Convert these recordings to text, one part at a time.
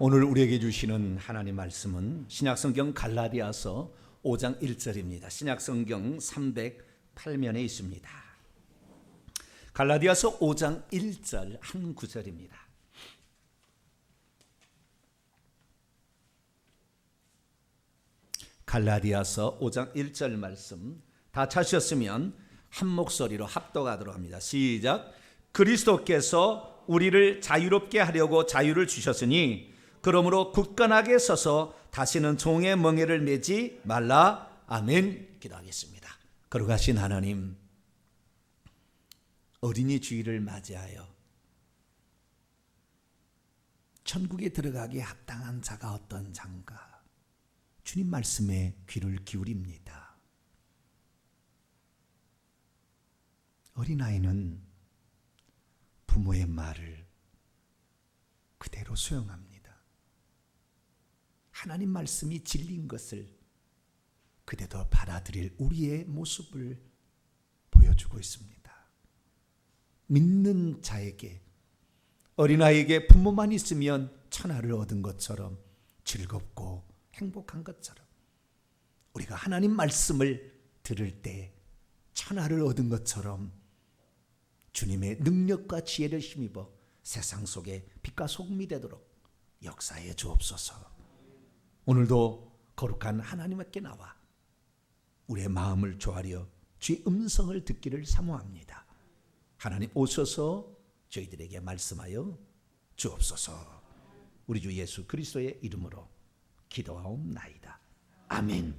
오늘 우리에게 주시는 하나님 말씀은 신약성경 갈라디아서 5장 1절입니다. 신약성경 308면에 있습니다. 갈라디아서 5장 1절 한 구절입니다. 갈라디아서 5장 1절 말씀 다 찾으셨으면 한 목소리로 합독하도록 합니다. 시작. 그리스도께서 우리를 자유롭게 하려고 자유를 주셨으니 그러므로 굳건하게 서서 다시는 종의 멍에를 매지 말라. 아멘. 기도하겠습니다. 거룩하신 하나님, 어린이 주일을 맞이하여 천국에 들어가기에 합당한 자가 어떤 자인가, 주님 말씀에 귀를 기울입니다. 어린아이는 부모의 말을 그대로 수용합니다. 하나님 말씀이 진리인 것을 그대로 받아들일 우리의 모습을 보여주고 있습니다. 믿는 자에게, 어린아이에게 부모만 있으면 천하를 얻은 것처럼 즐겁고 행복한 것처럼, 우리가 하나님 말씀을 들을 때 천하를 얻은 것처럼 주님의 능력과 지혜를 힘입어 세상 속에 빛과 소금이 되도록 역사해 주옵소서. 오늘도 거룩한 하나님께 나와 우리의 마음을 조아려 주의 음성을 듣기를 사모합니다. 하나님 오셔서 저희들에게 말씀하여 주옵소서. 우리 주 예수 그리스도의 이름으로 기도하옵나이다. 아멘.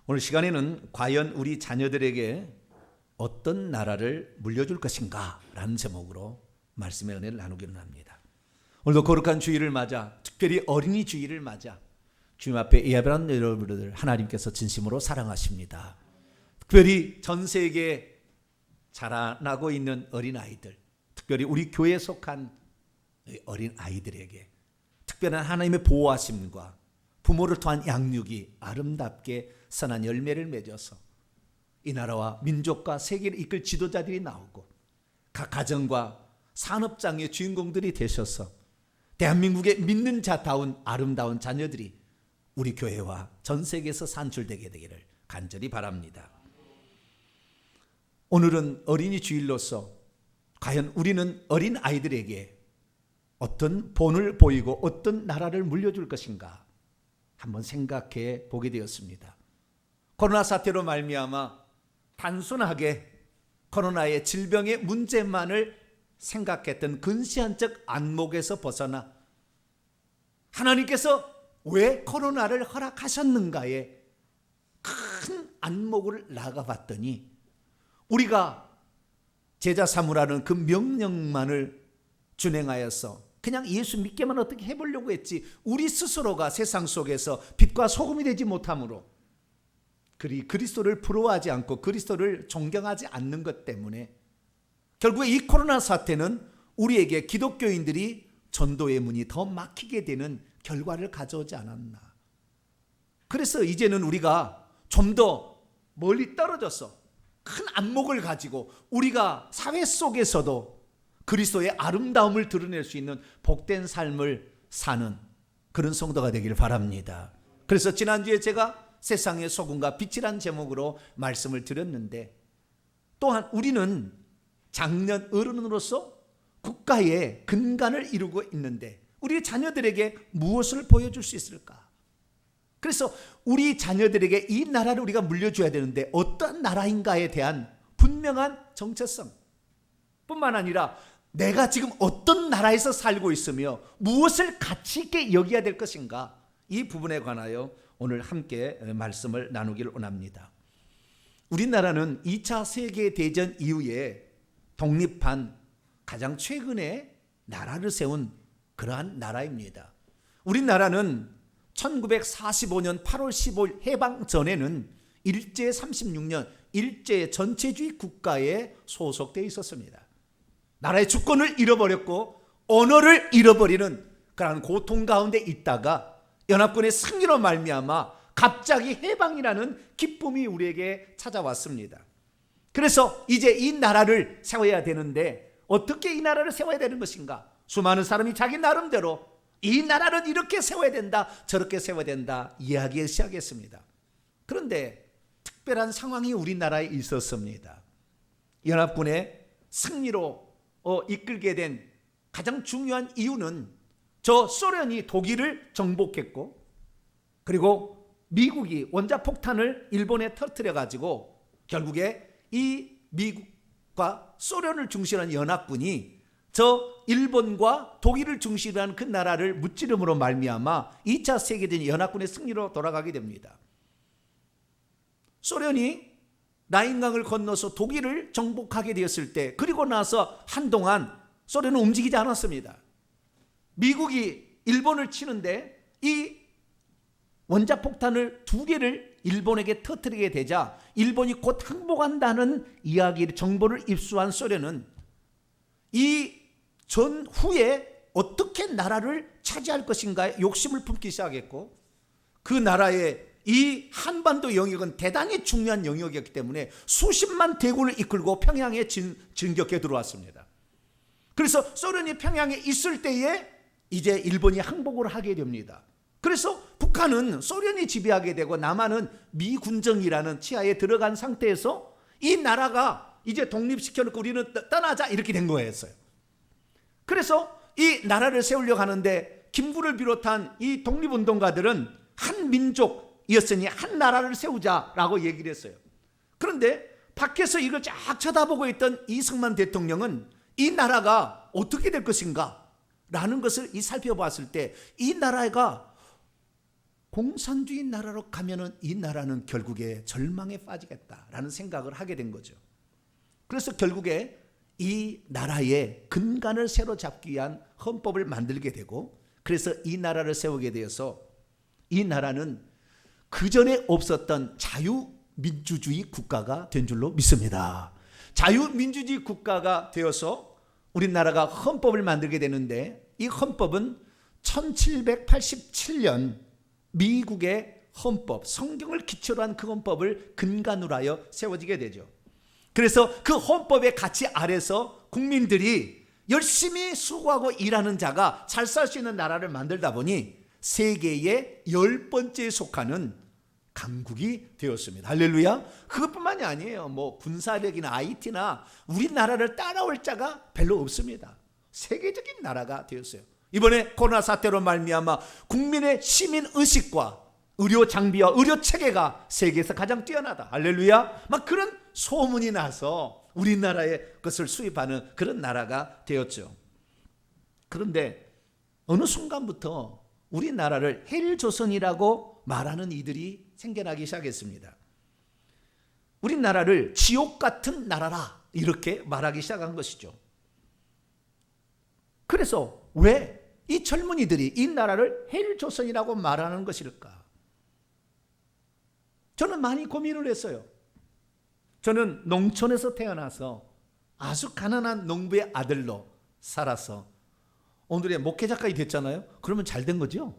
오늘 시간에는 과연 우리 자녀들에게 어떤 나라를 물려줄 것인가 라는 제목으로 말씀의 은혜를 나누기를 합니다. 오늘도 거룩한 주일을 맞아, 특별히 어린이 주일을 맞아 주님 앞에 예배하는 여러분들 하나님께서 진심으로 사랑하십니다. 특별히 전 세계에 자라나고 있는 어린아이들, 특별히 우리 교회에 속한 어린아이들에게 특별한 하나님의 보호하심과 부모를 통한 양육이 아름답게 선한 열매를 맺어서 이 나라와 민족과 세계를 이끌 지도자들이 나오고 각 가정과 산업장의 주인공들이 되셔서 대한민국의 믿는 자다운 아름다운 자녀들이 우리 교회와 전 세계에서 산출되게 되기를 간절히 바랍니다. 오늘은 어린이 주일로서 과연 우리는 어린 아이들에게 어떤 본을 보이고 어떤 나라를 물려줄 것인가 한번 생각해 보게 되었습니다. 코로나 사태로 말미암아 단순하게 코로나의 질병의 문제만을 생각했던 근시안적 안목에서 벗어나 하나님께서 왜 코로나를 허락하셨는가에 큰 안목을 나가봤더니 우리가 제자 삼으라는 그 명령만을 준행하여서 그냥 예수 믿게만 어떻게 해보려고 했지 우리 스스로가 세상 속에서 빛과 소금이 되지 못함으로 그리스도를 부러워하지 않고 그리스도를 존경하지 않는 것 때문에 결국에 이 코로나 사태는 우리에게 기독교인들이 전도의 문이 더 막히게 되는 결과를 가져오지 않았나. 그래서 이제는 우리가 좀 더 멀리 떨어져서 큰 안목을 가지고 우리가 사회 속에서도 그리스도의 아름다움을 드러낼 수 있는 복된 삶을 사는 그런 성도가 되기를 바랍니다. 그래서 지난주에 제가 세상의 소금과 빛이란 제목으로 말씀을 드렸는데, 또한 우리는 장년 어른으로서 국가의 근간을 이루고 있는데 우리 자녀들에게 무엇을 보여줄 수 있을까? 그래서 우리 자녀들에게 이 나라를 우리가 물려줘야 되는데 어떤 나라인가에 대한 분명한 정체성 뿐만 아니라 내가 지금 어떤 나라에서 살고 있으며 무엇을 가치 있게 여겨야 될 것인가, 이 부분에 관하여 오늘 함께 말씀을 나누기를 원합니다. 우리나라는 2차 세계대전 이후에 독립한 가장 최근에 나라를 세운 그러한 나라입니다. 우리나라는 1945년 8월 15일 해방 전에는 일제 36년 일제 전체주의 국가에 소속되어 있었습니다. 나라의 주권을 잃어버렸고 언어를 잃어버리는 그러한 고통 가운데 있다가 연합군의 승리로 말미암아 갑자기 해방이라는 기쁨이 우리에게 찾아왔습니다. 그래서 이제 이 나라를 세워야 되는데 어떻게 이 나라를 세워야 되는 것인가? 수많은 사람이 자기 나름대로 이 나라는 이렇게 세워야 된다, 저렇게 세워야 된다 이야기를 시작했습니다. 그런데 특별한 상황이 우리나라에 있었습니다. 연합군의 승리로 이끌게 된 가장 중요한 이유는 저 소련이 독일을 정복했고, 그리고 미국이 원자폭탄을 일본에 터뜨려 가지고 결국에 이 미국과 소련을 중심으로 한 연합군이 저 일본과 독일을 중심으로 한 그 나라를 무찌름으로 말미암아 2차 세계대전 연합군의 승리로 돌아가게 됩니다. 소련이 라인강을 건너서 독일을 정복하게 되었을 때, 그리고 나서 한동안 소련은 움직이지 않았습니다. 미국이 일본을 치는데 이 원자폭탄을 2개를 일본에게 터뜨리게 되자 일본이 곧 항복한다는 이야기를, 정보를 입수한 소련은 이 전후에 어떻게 나라를 차지할 것인가에 욕심을 품기 시작했고, 그 나라의 이 한반도 영역은 대단히 중요한 영역이었기 때문에 수십만 대군을 이끌고 평양에 진격해 들어왔습니다. 그래서 소련이 평양에 있을 때에 이제 일본이 항복을 하게 됩니다. 그래서 북한은 소련이 지배하게 되고 남한은 미군정이라는 치하에 들어간 상태에서 이 나라가 이제 독립시켜놓고 우리는 떠나자 이렇게 된 거였어요. 그래서 이 나라를 세우려고 하는데 김구를 비롯한 이 독립운동가들은 한 민족이었으니 한 나라를 세우자라고 얘기를 했어요. 그런데 밖에서 이걸 쫙 쳐다보고 있던 이승만 대통령은 이 나라가 어떻게 될 것인가 라는 것을 살펴봤을 때 이 나라가 공산주의 나라로 가면은 이 나라는 결국에 절망에 빠지겠다라는 생각을 하게 된 거죠. 그래서 결국에 이 나라의 근간을 새로 잡기 위한 헌법을 만들게 되고, 그래서 이 나라를 세우게 되어서 이 나라는 그전에 없었던 자유민주주의 국가가 된 줄로 믿습니다. 자유민주주의 국가가 되어서 우리나라가 헌법을 만들게 되는데, 이 헌법은 1787년 미국의 헌법, 성경을 기초로 한 그 헌법을 근간으로 하여 세워지게 되죠. 그래서 그 헌법의 가치 아래서 국민들이 열심히 수고하고 일하는 자가 잘 살 수 있는 나라를 만들다 보니 세계의 10번째에 속하는 강국이 되었습니다. 할렐루야. 그것뿐만이 아니에요. 뭐 군사력이나 IT나 우리나라를 따라올 자가 별로 없습니다. 세계적인 나라가 되었어요. 이번에 코로나 사태로 말미암아 국민의 시민 의식과 의료 장비와 의료 체계가 세계에서 가장 뛰어나다. 할렐루야. 막 그런 소문이 나서 우리나라의 것을 수입하는 그런 나라가 되었죠. 그런데 어느 순간부터 우리나라를 헬조선이라고 말하는 이들이 생겨나기 시작했습니다. 우리나라를 지옥 같은 나라라 이렇게 말하기 시작한 것이죠. 그래서 왜 이 젊은이들이 이 나라를 헬조선이라고 말하는 것일까? 저는 많이 고민을 했어요. 저는 농촌에서 태어나서 아주 가난한 농부의 아들로 살아서 오늘의 목회자까지 됐잖아요. 그러면 잘 된 거죠?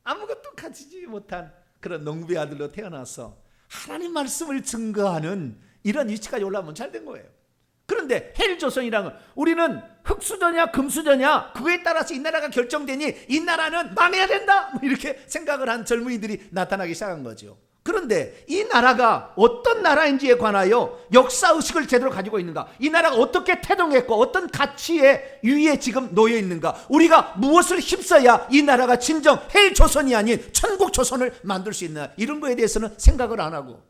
아무것도 가지지 못한 그런 농부의 아들로 태어나서 하나님 말씀을 증거하는 이런 위치까지 올라오면 잘 된 거예요. 그런데 헬조선이라는 건 우리는 흙수저냐 금수저냐 그거에 따라서 이 나라가 결정되니 이 나라는 망해야 된다 이렇게 생각을 한 젊은이들이 나타나기 시작한 거죠. 그런데 이 나라가 어떤 나라인지에 관하여 역사의식을 제대로 가지고 있는가, 이 나라가 어떻게 태동했고 어떤 가치에 유의에 지금 놓여 있는가, 우리가 무엇을 힘써야 이 나라가 진정 헬조선이 아닌 천국조선을 만들 수 있나, 이런 거에 대해서는 생각을 안 하고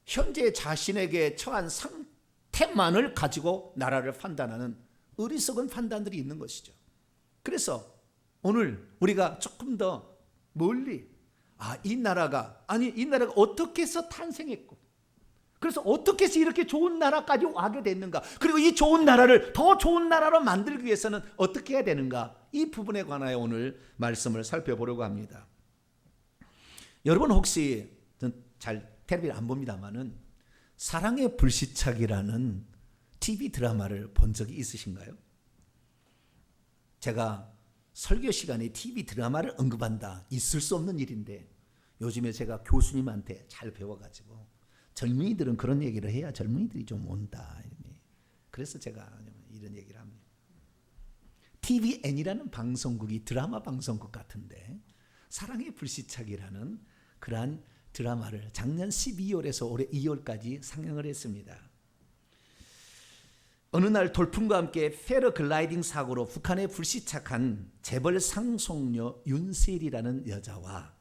현재 자신에게 처한 상태만을 가지고 나라를 판단하는 어리석은 판단들이 있는 것이죠. 그래서 오늘 우리가 조금 더 멀리 이 나라가 어떻게 해서 탄생했고, 그래서 어떻게 해서 이렇게 좋은 나라까지 와게 됐는가, 그리고 이 좋은 나라를 더 좋은 나라로 만들기 위해서는 어떻게 해야 되는가, 이 부분에 관하여 오늘 말씀을 살펴보려고 합니다. 여러분 혹시 잘 텔레비를 안 봅니다만은 사랑의 불시착이라는 TV 드라마를 본 적이 있으신가요? 제가 설교 시간에 TV 드라마를 언급한다, 있을 수 없는 일인데 요즘에 제가 교수님한테 잘 배워가지고 젊은이들은 그런 얘기를 해야 젊은이들이 좀 온다. 그래서 제가 이런 얘기를 합니다. TVN이라는 방송국이 드라마 방송국 같은데 사랑의 불시착이라는 그러한 드라마를 작년 12월에서 올해 2월까지 상영을 했습니다. 어느 날 돌풍과 함께 패러글라이딩 사고로 북한에 불시착한 재벌 상속녀 윤세리라는 여자와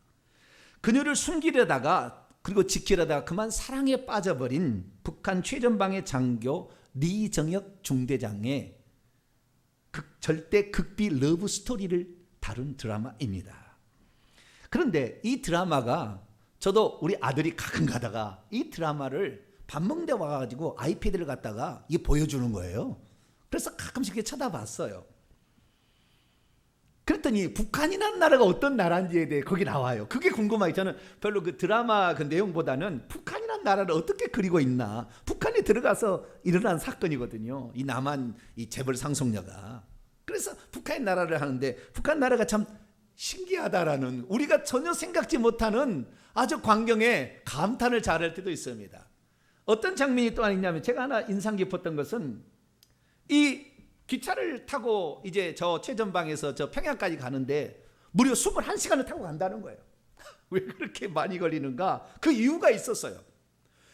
그녀를 숨기려다가 그리고 지키려다가 그만 사랑에 빠져버린 북한 최전방의 장교 리정혁 중대장의 절대 극비 러브 스토리를 다룬 드라마입니다. 그런데 이 드라마가 저도 우리 아들이 가끔 가다가 이 드라마를 밥 먹는데 와가지고 아이패드를 갖다가 이게 보여주는 거예요. 그래서 가끔씩 이렇게 쳐다봤어요. 그랬더니 북한이라는 나라가 어떤 나라인지에 대해 거기 나와요. 그게 궁금해요. 저는 별로 그 드라마 그 내용보다는 북한이라는 나라를 어떻게 그리고 있나. 북한에 들어가서 일어난 사건이거든요. 이 남한 이 재벌 상속녀가. 그래서 북한의 나라를 하는데 북한 나라가 참 신기하다라는 우리가 전혀 생각지 못하는 아주 광경에 감탄을 잘할 때도 있습니다. 어떤 장면이 또 있냐면 제가 하나 인상 깊었던 것은 이 기차를 타고 이제 저 최전방에서 저 평양까지 가는데 무려 21시간을 타고 간다는 거예요. 왜 그렇게 많이 걸리는가? 그 이유가 있었어요.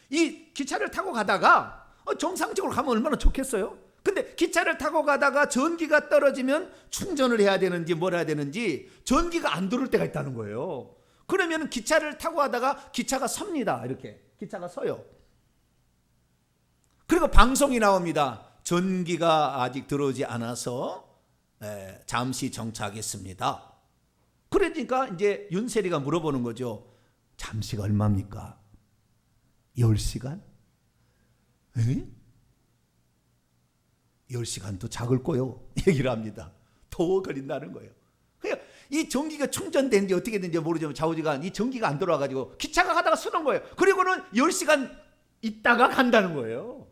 이 기차를 타고 가다가 정상적으로 가면 얼마나 좋겠어요? 근데 기차를 타고 가다가 전기가 떨어지면 충전을 해야 되는지 뭘 해야 되는지 전기가 안 들어올 때가 있다는 거예요. 그러면 기차를 타고 가다가 기차가 섭니다. 이렇게 기차가 서요. 그리고 방송이 나옵니다. 전기가 아직 들어오지 않아서 잠시 정차하겠습니다. 그러니까 이제 윤세리가 물어보는 거죠. 잠시가 얼마입니까? 10시간? 10시간도 작을 거요. 얘기를 합니다. 더 걸린다는 거예요. 그러니까 이 전기가 충전된지 어떻게 된지 모르지만 좌우지간 이 전기가 안 들어와가지고 기차가 가다가 서는 거예요. 그리고는 10시간 있다가 간다는 거예요.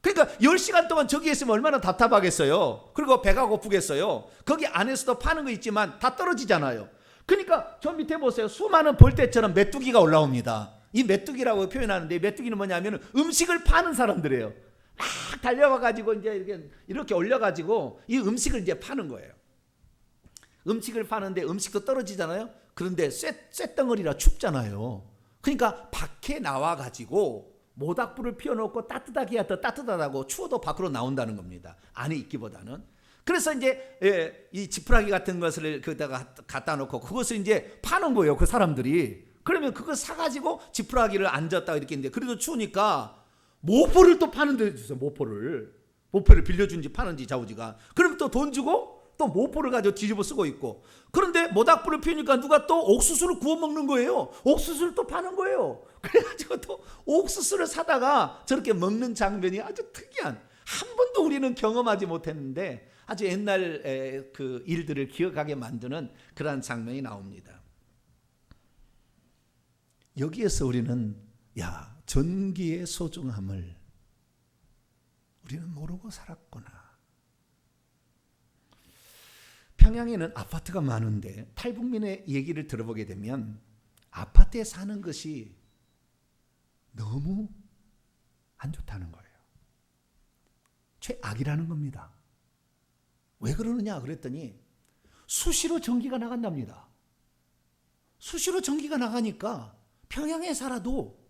그러니까 10시간 동안 저기 있으면 얼마나 답답하겠어요. 그리고 배가 고프겠어요. 거기 안에서도 파는 거 있지만 다 떨어지잖아요. 그러니까 저 밑에 보세요. 수많은 벌떼처럼 메뚜기가 올라옵니다. 이 메뚜기라고 표현하는데 메뚜기는 뭐냐면 음식을 파는 사람들이에요. 막 달려와가지고 이제 이렇게 올려가지고 이 음식을 이제 파는 거예요. 음식을 파는데 음식도 떨어지잖아요. 그런데 쇳덩어리라 춥잖아요. 그러니까 밖에 나와가지고 모닥불을 피워놓고 따뜻하게 해야 더 따뜻하다고 추워도 밖으로 나온다는 겁니다. 안에 있기보다는. 그래서 이제 이 지푸라기 같은 것을 거기다가 갖다 놓고 그것을 이제 파는 거예요. 그 사람들이. 그러면 그거 사가지고 지푸라기를 앉았다가 이렇게 있는데 그래도 추우니까 모포를 또 파는 데 주세요. 모포를 빌려준지 파는지 좌우지가. 그러면 또 돈 주고 또 모포를 가지고 뒤집어 쓰고 있고. 그런데 모닥불을 피우니까 누가 또 옥수수를 구워 먹는 거예요. 옥수수를 또 파는 거예요. 그래가지고 또 옥수수를 사다가 저렇게 먹는 장면이 아주 특이한, 한 번도 우리는 경험하지 못했는데 아주 옛날 그 일들을 기억하게 만드는 그러한 장면이 나옵니다. 여기에서 우리는 전기의 소중함을 우리는 모르고 살았구나. 평양에는 아파트가 많은데 탈북민의 얘기를 들어보게 되면 아파트에 사는 것이 너무 안 좋다는 거예요. 최악이라는 겁니다. 왜 그러느냐 그랬더니 수시로 전기가 나간답니다. 수시로 전기가 나가니까 평양에 살아도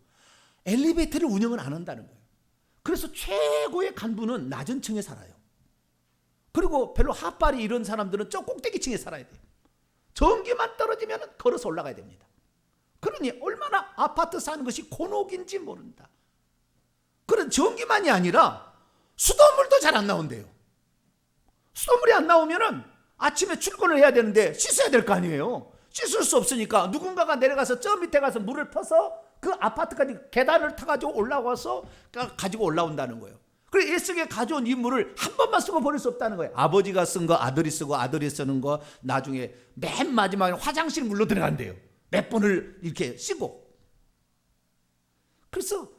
엘리베이터를 운영을 안 한다는 거예요. 그래서 최고의 간부는 낮은 층에 살아요. 그리고 별로 핫발이 이런 사람들은 저 꼭대기층에 살아야 돼요. 전기만 떨어지면 걸어서 올라가야 됩니다. 그러니 얼마나 아파트 사는 것이 곤혹인지 모른다. 그런 전기만이 아니라 수돗물도 잘 안 나온대요. 수돗물이 안 나오면은 아침에 출근을 해야 되는데 씻어야 될 거 아니에요. 씻을 수 없으니까 누군가가 내려가서 저 밑에 가서 물을 퍼서 그 아파트까지 계단을 타가지고 올라와서 가지고 올라온다는 거예요. 그래서 애쓰게 가져온 이 물을 한 번만 쓰고 버릴 수 없다는 거예요. 아버지가 쓴 거 아들이 쓰고 아들이 쓰는 거 나중에 맨 마지막에 화장실 물로 들어간대요. 몇 번을 이렇게 쓰고. 그래서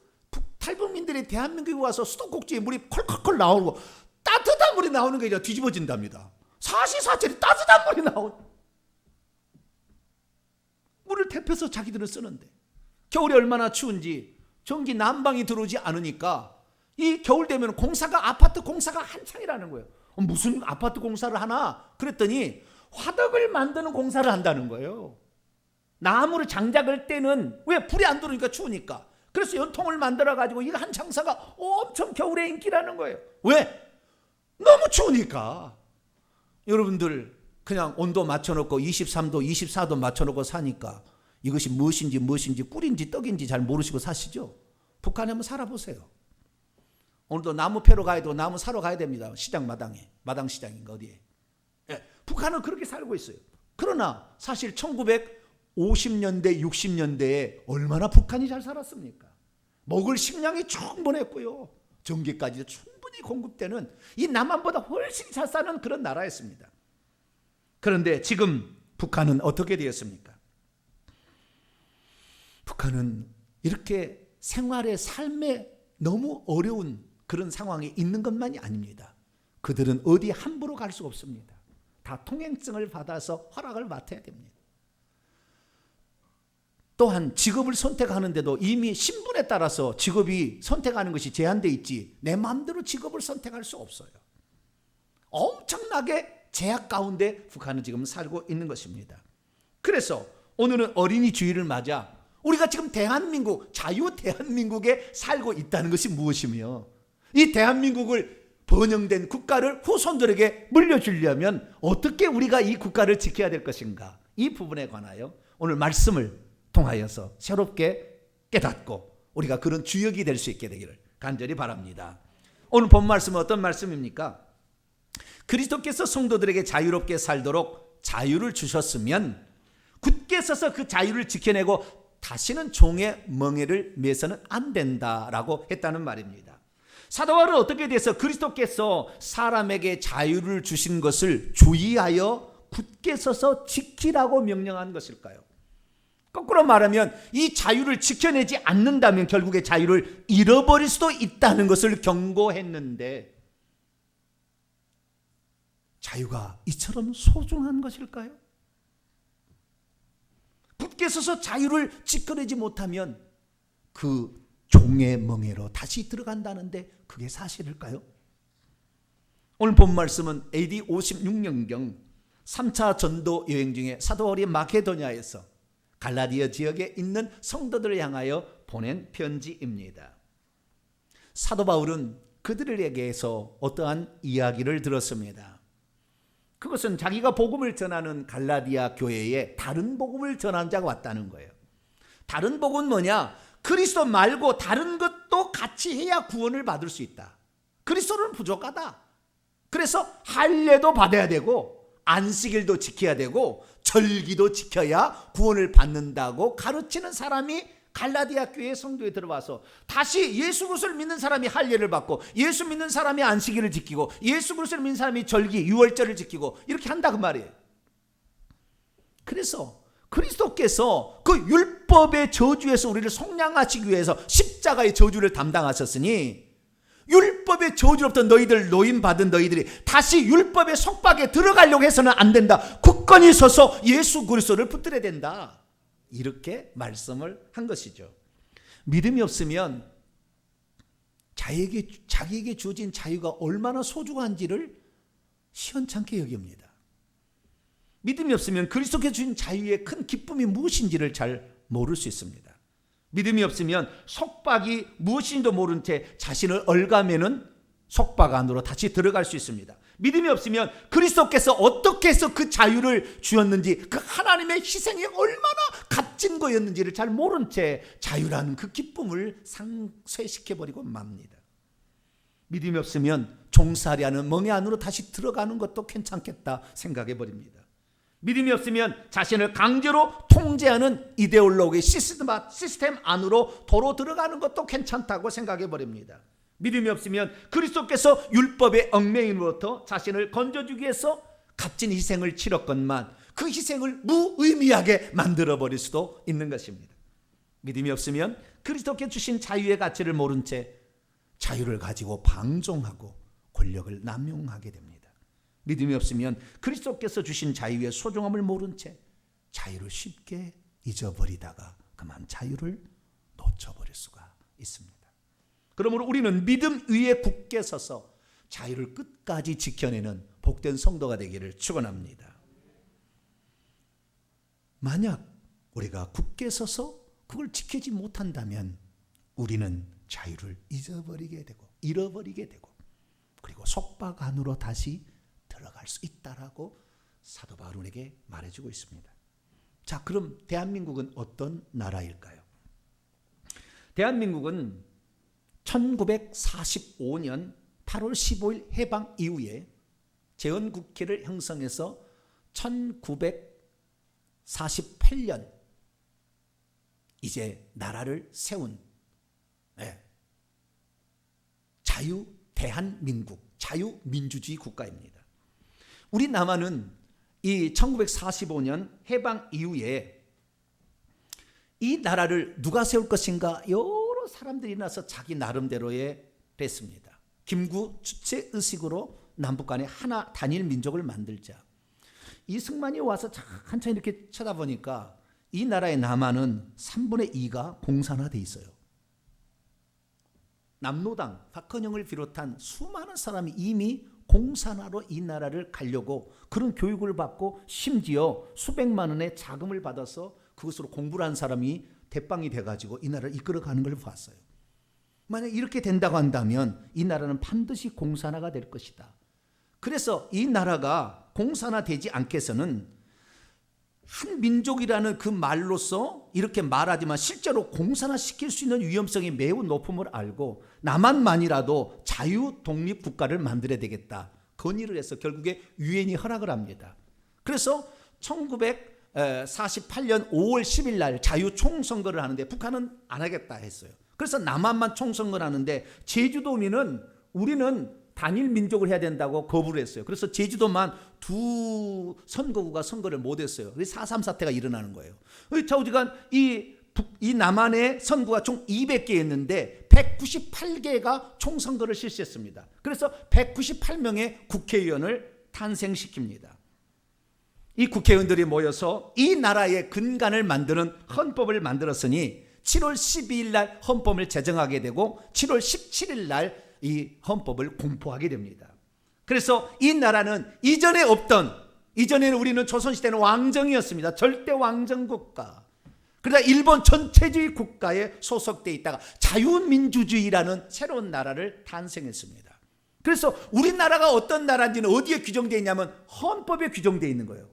탈북민들이 대한민국에 와서 수도꼭지에 물이 콜콜콜 나오고 따뜻한 물이 나오는 게 뒤집어진답니다. 사시사철이 따뜻한 물이 물을 데펴서 자기들은 쓰는데 겨울에 얼마나 추운지 전기 난방이 들어오지 않으니까 이 겨울 되면 아파트 공사가 한창이라는 거예요. 무슨 아파트 공사를 하나? 그랬더니 화덕을 만드는 공사를 한다는 거예요. 나무를 장작을 떼는, 왜? 불이 안 들어오니까 추우니까. 그래서 연통을 만들어가지고 이거 한 장사가 엄청 겨울에 인기라는 거예요. 왜? 너무 추우니까. 여러분들 그냥 온도 맞춰놓고 23도, 24도 맞춰놓고 사니까 이것이 무엇인지 꿀인지 떡인지 잘 모르시고 사시죠? 북한에 한번 살아보세요. 오늘도 나무 패러 가야 되고 나무 사러 가야 됩니다. 시장 마당에. 마당 시장인가 어디에. 예, 북한은 그렇게 살고 있어요. 그러나 사실 1950년대, 60년대에 얼마나 북한이 잘 살았습니까? 먹을 식량이 충분했고요. 전기까지도 충분히 공급되는, 이 남한보다 훨씬 잘 사는 그런 나라였습니다. 그런데 지금 북한은 어떻게 되었습니까? 북한은 이렇게 생활의 삶에 너무 어려운 그런 상황에 있는 것만이 아닙니다. 그들은 어디 함부로 갈 수 없습니다. 다 통행증을 받아서 허락을 맡아야 됩니다. 또한 직업을 선택하는데도 이미 신분에 따라서 직업이 선택하는 것이 제한되어 있지, 내 마음대로 직업을 선택할 수 없어요. 엄청나게 제약 가운데 북한은 지금 살고 있는 것입니다. 그래서 오늘은 어린이 주일을 맞아 우리가 지금 대한민국, 자유 대한민국에 살고 있다는 것이 무엇이며, 이 대한민국을 번영된 국가를 후손들에게 물려주려면 어떻게 우리가 이 국가를 지켜야 될 것인가, 이 부분에 관하여 오늘 말씀을 통하여서 새롭게 깨닫고 우리가 그런 주역이 될 수 있게 되기를 간절히 바랍니다. 오늘 본 말씀은 어떤 말씀입니까? 그리스도께서 성도들에게 자유롭게 살도록 자유를 주셨으면 굳게 서서 그 자유를 지켜내고 다시는 종의 멍에를 매서는 안 된다라고 했다는 말입니다. 사도 바울은 어떻게 돼서 그리스도께서 사람에게 자유를 주신 것을 주의하여 굳게 서서 지키라고 명령한 것일까요? 거꾸로 말하면 이 자유를 지켜내지 않는다면 결국에 자유를 잃어버릴 수도 있다는 것을 경고했는데, 자유가 이처럼 소중한 것일까요? 굳게 서서 자유를 지켜내지 못하면 그 종의 멍에로 다시 들어간다는데 그게 사실일까요? 오늘 본 말씀은 AD 56년경 3차 전도 여행 중에 사도 바울이 마케도냐에서 갈라디아 지역에 있는 성도들을 향하여 보낸 편지입니다. 사도 바울은 그들에게서 어떠한 이야기를 들었습니다. 그것은 자기가 복음을 전하는 갈라디아 교회에 다른 복음을 전하는 자가 왔다는 거예요. 다른 복음은 뭐냐? 그리스도 말고 다른 것도 같이 해야 구원을 받을 수 있다. 그리스도는 부족하다. 그래서 할례도 받아야 되고 안식일도 지켜야 되고 절기도 지켜야 구원을 받는다고 가르치는 사람이 갈라디아 교회 성도에 들어와서 다시 예수 그리스도를 믿는 사람이 할례를 받고 예수 믿는 사람이 안식일을 지키고 예수 그리스도를 믿는 사람이 절기 유월절을 지키고 이렇게 한다 그 말이에요. 그래서 그리스도께서 그 율법의 저주에서 우리를 속량하시기 위해서 십자가의 저주를 담당하셨으니 율법의 저주로부터 너희들 노임받은 너희들이 다시 율법의 속박에 들어가려고 해서는 안 된다. 굳건히 서서 예수 그리스도를 붙들어야 된다. 이렇게 말씀을 한 것이죠. 믿음이 없으면 자기에게 주어진 자유가 얼마나 소중한지를 시원찮게 여깁니다. 믿음이 없으면 그리스도께 주신 자유의 큰 기쁨이 무엇인지를 잘 모를 수 있습니다. 믿음이 없으면 속박이 무엇인지도 모른 채 자신을 얽아매는 속박 안으로 다시 들어갈 수 있습니다. 믿음이 없으면 그리스도께서 어떻게 해서 그 자유를 주었는지, 그 하나님의 희생이 얼마나 값진 거였는지를 잘 모른 채 자유라는 그 기쁨을 상쇄시켜버리고 맙니다. 믿음이 없으면 종살이하는 멍에 안으로 다시 들어가는 것도 괜찮겠다 생각해버립니다. 믿음이 없으면 자신을 강제로 통제하는 이데올로기 시스템 안으로 도로 들어가는 것도 괜찮다고 생각해버립니다. 믿음이 없으면 그리스도께서 율법의 얽매임으로부터 자신을 건져주기 위해서 값진 희생을 치렀건만 그 희생을 무의미하게 만들어버릴 수도 있는 것입니다. 믿음이 없으면 그리스도께 주신 자유의 가치를 모른 채 자유를 가지고 방종하고 권력을 남용하게 됩니다. 믿음이 없으면 그리스도께서 주신 자유의 소중함을 모른 채 자유를 쉽게 잊어버리다가 그만 자유를 놓쳐버릴 수가 있습니다. 그러므로 우리는 믿음 위에 굳게 서서 자유를 끝까지 지켜내는 복된 성도가 되기를 축원합니다. 만약 우리가 굳게 서서 그걸 지키지 못한다면 우리는 자유를 잃어버리게 되고 그리고 속박 안으로 다시 들어갈 수 있다라고 사도 바울에게 말해주고 있습니다. 자, 그럼 대한민국은 어떤 나라일까요? 대한민국은 1945년 8월 15일 해방 이후에 재헌국회를 형성해서 1948년 이제 나라를 세운 자유 대한민국, 자유민주주의 국가입니다. 우리 남한은 이 1945년 해방 이후에 이 나라를 누가 세울 것인가 여러 사람들이 나서 자기 나름대로의 랬습니다. 김구 주체 의식으로 남북 간에 하나 단일 민족을 만들자. 이승만이 와서 한참 이렇게 쳐다보니까 이 나라의 남한은 3분의 2가 공산화돼 있어요. 남로당 박헌영을 비롯한 수많은 사람이 이미 공산화로 이 나라를 가려고 그런 교육을 받고 심지어 수백만 원의 자금을 받아서 그것으로 공부를 한 사람이 대빵이 돼가지고 이 나라를 이끌어가는 걸 봤어요. 만약 이렇게 된다고 한다면 이 나라는 반드시 공산화가 될 것이다. 그래서 이 나라가 공산화되지 않게 해서는 한 민족이라는 그 말로서 이렇게 말하지만 실제로 공산화시킬 수 있는 위험성이 매우 높음을 알고 남한만이라도 자유 독립 국가를 만들어야 되겠다 건의를 해서 결국에 유엔이 허락을 합니다. 그래서 1948년 5월 10일 날 자유 총선거를 하는데 북한은 안 하겠다 했어요. 그래서 남한만 총선거를 하는데 제주도민은 우리는 단일 민족을 해야 된다고 거부를 했어요. 그래서 제주도만 두 선거구가 선거를 못했어요. 그래서 4.3 사태가 일어나는 거예요. 좌우지간 이 남한의 선거가 총 200개였는데 198개가 총선거를 실시했습니다. 그래서 198명의 국회의원을 탄생시킵니다. 이 국회의원들이 모여서 이 나라의 근간을 만드는 헌법을 만들었으니 7월 12일 날 헌법을 제정하게 되고 7월 17일 날 이 헌법을 공포하게 됩니다. 그래서 이 나라는 이전에는 우리는 조선시대는 왕정이었습니다. 절대 왕정 국가. 그러다 일본 전체주의 국가에 소속되어 있다가 자유민주주의라는 새로운 나라를 탄생했습니다. 그래서 우리나라가 어떤 나라인지는 어디에 규정되어 있냐면 헌법에 규정되어 있는 거예요.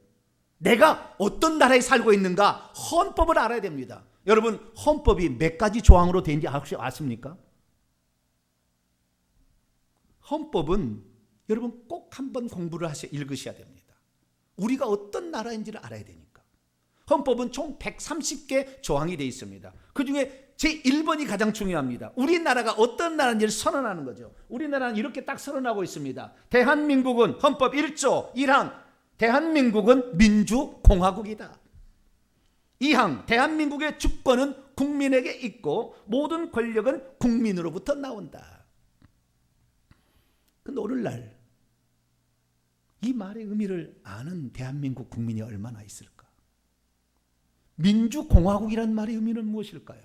내가 어떤 나라에 살고 있는가 헌법을 알아야 됩니다. 여러분 헌법이 몇 가지 조항으로 되어 있는지 혹시 아십니까? 헌법은 여러분 꼭 한번 공부를 읽으셔야 됩니다. 우리가 어떤 나라인지를 알아야 되니까. 헌법은 총 130개 조항이 되어 있습니다. 그중에 제1번이 가장 중요합니다. 우리나라가 어떤 나라인지를 선언하는 거죠. 우리나라는 이렇게 딱 선언하고 있습니다. 대한민국은 헌법 1조 1항 대한민국은 민주공화국이다. 2항 대한민국의 주권은 국민에게 있고 모든 권력은 국민으로부터 나온다. 근데 오늘날 이 말의 의미를 아는 대한민국 국민이 얼마나 있을까? 민주공화국이란 말의 의미는 무엇일까요?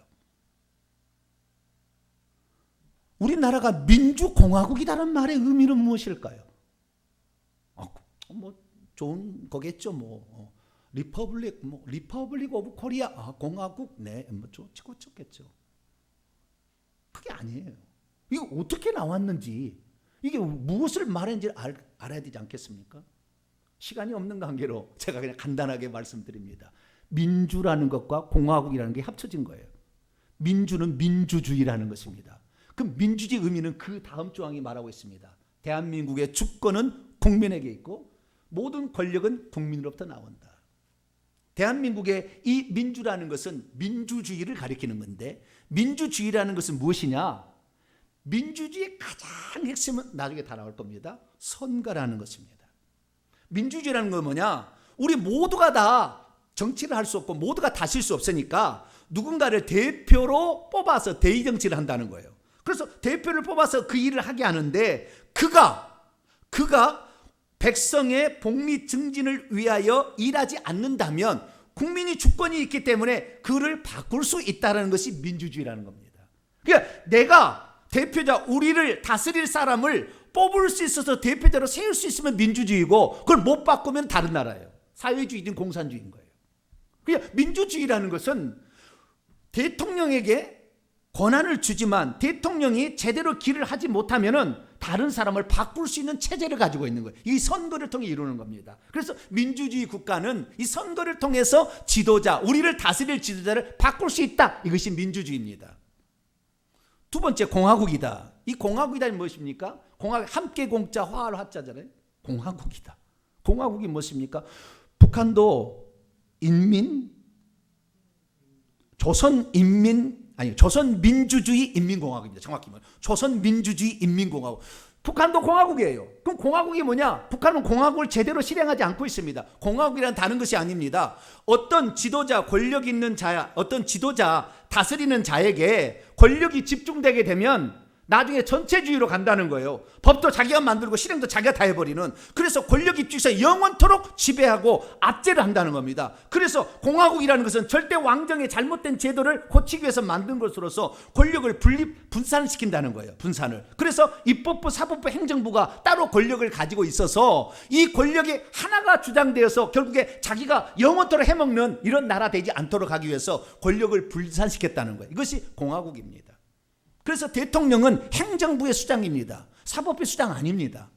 우리나라가 민주공화국이라는 말의 의미는 무엇일까요? 뭐 좋은 거겠죠. 리퍼블릭 오브 코리아 공화국 좋겠죠. 그게 아니에요. 이거 어떻게 나왔는지 이게 무엇을 말하는지 알아야 되지 않겠습니까? 시간이 없는 관계로 제가 그냥 간단하게 말씀드립니다. 민주라는 것과 공화국이라는 게 합쳐진 거예요. 민주는 민주주의라는 것입니다. 그 민주주의 의미는 그 다음 조항이 말하고 있습니다. 대한민국의 주권은 국민에게 있고 모든 권력은 국민으로부터 나온다. 대한민국의 이 민주라는 것은 민주주의를 가리키는 건데 민주주의라는 것은 무엇이냐? 민주주의의 가장 핵심은 나중에 다 나올 겁니다. 선거라는 것입니다. 민주주의라는 건 뭐냐? 우리 모두가 다 정치를 할 수 없고 모두가 다 실 수 없으니까 누군가를 대표로 뽑아서 대의정치를 한다는 거예요. 그래서 대표를 뽑아서 그 일을 하게 하는데 그가 백성의 복리 증진을 위하여 일하지 않는다면 국민이 주권이 있기 때문에 그를 바꿀 수 있다는 것이 민주주의라는 겁니다. 그러니까 내가 대표자, 우리를 다스릴 사람을 뽑을 수 있어서 대표자로 세울 수 있으면 민주주의고, 그걸 못 바꾸면 다른 나라예요. 사회주의든 공산주의인 거예요. 그러니까 민주주의라는 것은 대통령에게 권한을 주지만 대통령이 제대로 길을 하지 못하면은 다른 사람을 바꿀 수 있는 체제를 가지고 있는 거예요. 이 선거를 통해 이루는 겁니다. 그래서 민주주의 국가는 이 선거를 통해서 지도자, 우리를 다스릴 지도자를 바꿀 수 있다. 이것이 민주주의입니다. 두 번째, 공화국이다. 이 공화국이다는 무엇입니까? 공화국, 함께 공자 화할 화자잖아요. 공화국이다. 공화국이 무엇입니까? 북한도 조선민주주의 인민공화국입니다. 정확히 말하면 조선민주주의 인민공화국. 북한도 공화국이에요. 그럼 공화국이 뭐냐? 북한은 공화국을 제대로 실행하지 않고 있습니다. 공화국이란 다른 것이 아닙니다. 어떤 지도자, 권력 있는 자, 어떤 지도자, 다스리는 자에게 권력이 집중되게 되면 나중에 전체주의로 간다는 거예요. 법도 자기가 만들고 실행도 자기가 다 해버리는. 그래서 권력 입주에서 영원토록 지배하고 압제를 한다는 겁니다. 그래서 공화국이라는 것은 절대 왕정의 잘못된 제도를 고치기 위해서 만든 것으로서 권력을 분산시킨다는 거예요. 분산을. 그래서 입법부, 사법부, 행정부가 따로 권력을 가지고 있어서 이 권력이 하나가 주장되어서 결국에 자기가 영원토록 해먹는 이런 나라 되지 않도록 하기 위해서 권력을 분산시켰다는 거예요. 이것이 공화국입니다. 그래서 대통령은 행정부의 수장입니다. 사법부의 수장 아닙니다.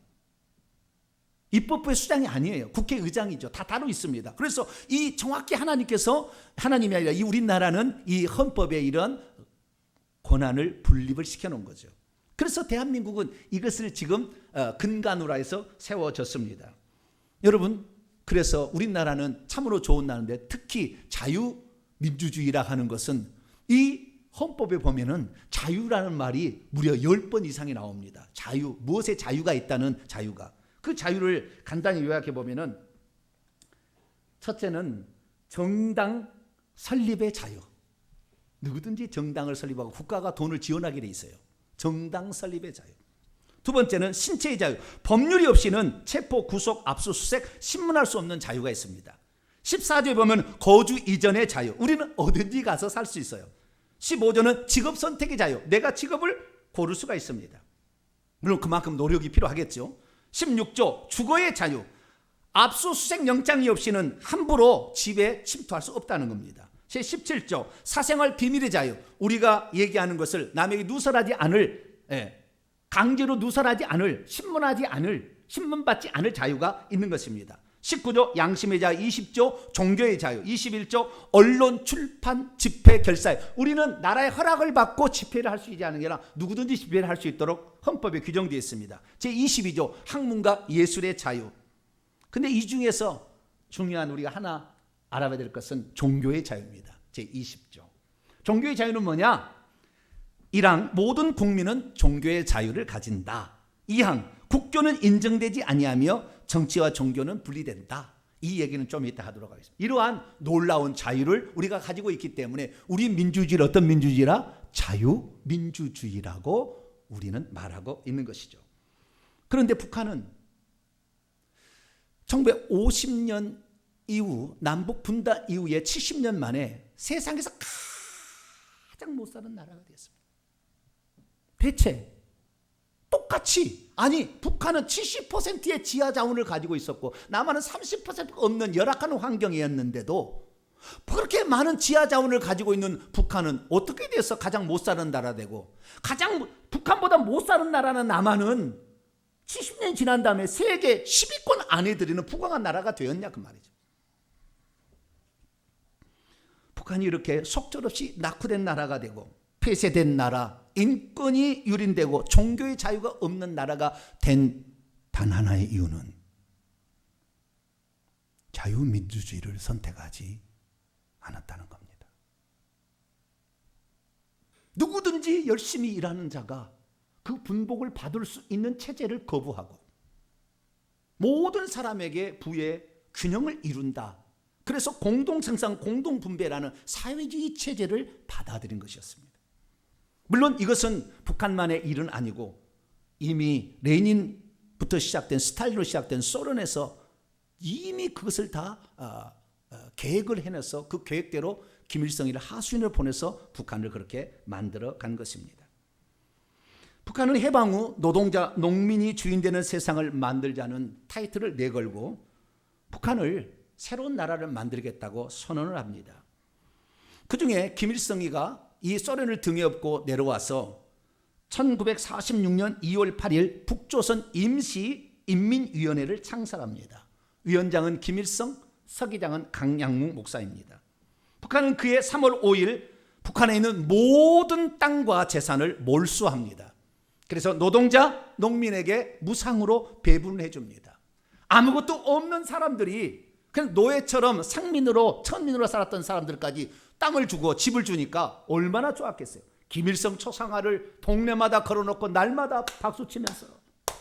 입법부의 수장이 아니에요. 국회의장이죠. 다 따로 있습니다. 그래서 이 정확히 하나님이 아니라 이 우리나라는 이 헌법에 이런 권한을 분립을 시켜놓은 거죠. 그래서 대한민국은 이것을 지금 근간으로 해서 세워졌습니다. 여러분, 그래서 우리나라는 참으로 좋은 나라인데 특히 자유민주주의라 하는 것은 이 헌법에 보면은 자유라는 말이 무려 10번 이상이 나옵니다. 자유, 무엇에 자유가 있다는 자유가. 그 자유를 간단히 요약해 보면은 첫째는 정당 설립의 자유. 누구든지 정당을 설립하고 국가가 돈을 지원하게 돼 있어요. 정당 설립의 자유. 두 번째는 신체의 자유. 법률이 없이는 체포, 구속, 압수수색, 신문할 수 없는 자유가 있습니다. 14조에 보면 거주 이전의 자유. 우리는 어딘지 가서 살 수 있어요. 15조는 직업 선택의 자유. 내가 직업을 고를 수가 있습니다. 물론 그만큼 노력이 필요하겠죠. 16조 주거의 자유. 압수수색 영장이 없이는 함부로 집에 침투할 수 없다는 겁니다. 제17조 사생활 비밀의 자유. 우리가 얘기하는 것을 남에게 누설하지 않을, 강제로 누설하지 않을, 신문받지 않을 자유가 있는 것입니다. 19조 양심의 자유, 20조 종교의 자유, 21조 언론, 출판, 집회, 결사유. 우리는 나라의 허락을 받고 집회를 할 수 있지 않은 게 아니라 누구든지 집회를 할 수 있도록 헌법에 규정되어 있습니다. 제22조 학문과 예술의 자유. 근데 이 중에서 중요한 우리가 하나 알아봐야 될 것은 종교의 자유입니다. 제20조. 종교의 자유는 뭐냐? 1항 모든 국민은 종교의 자유를 가진다. 2항 국교는 인정되지 아니하며 정치와 종교는 분리된다. 이 얘기는 좀 이따 하도록 하겠습니다. 이러한 놀라운 자유를 우리가 가지고 있기 때문에 우리 민주주의를 어떤 민주주의라? 자유민주주의라고 우리는 말하고 있는 것이죠. 그런데 북한은 1950년 이후 남북 분단 이후에 70년 만에 세상에서 가장 못 사는 나라가 되었습니다. 대체 똑같이, 아니 북한은 70%의 지하 자원을 가지고 있었고 남한은 30%가 없는 열악한 환경이었는데도 그렇게 많은 지하 자원을 가지고 있는 북한은 어떻게 돼서 가장 못 사는 나라 되고, 가장 북한보다 못 사는 나라는 남한은 70년 지난 다음에 세계 10위권 안에 들이는 부강한 나라가 되었냐 그 말이죠. 북한이 이렇게 속절없이 낙후된 나라가 되고 폐쇄된 나라, 인권이 유린되고 종교의 자유가 없는 나라가 된 단 하나의 이유는 자유민주주의를 선택하지 않았다는 겁니다. 누구든지 열심히 일하는 자가 그 분복을 받을 수 있는 체제를 거부하고 모든 사람에게 부의 균형을 이룬다. 그래서 공동생산, 공동분배라는 사회주의 체제를 받아들인 것이었습니다. 물론 이것은 북한만의 일은 아니고 이미 레닌부터 시작된, 스탈린으로 시작된 소련에서 이미 그것을 다 계획을 해내서 그 계획대로 김일성이를 하수인을 보내서 북한을 그렇게 만들어 간 것입니다. 북한은 해방 후 노동자, 농민이 주인되는 세상을 만들자는 타이틀을 내걸고 북한을 새로운 나라를 만들겠다고 선언을 합니다. 그중에 김일성이가 이 소련을 등에 업고 내려와서 1946년 2월 8일 북조선 임시인민위원회를 창설합니다. 위원장은 김일성, 서기장은 강양무 목사입니다. 북한은 그해 3월 5일 북한에 있는 모든 땅과 재산을 몰수합니다. 그래서 노동자, 농민에게 무상으로 배분을 해줍니다. 아무것도 없는 사람들이 그냥 노예처럼 상민으로 천민으로 살았던 사람들까지 땅을 주고 집을 주니까 얼마나 좋았겠어요. 김일성 초상화를 동네마다 걸어놓고 날마다 박수치면서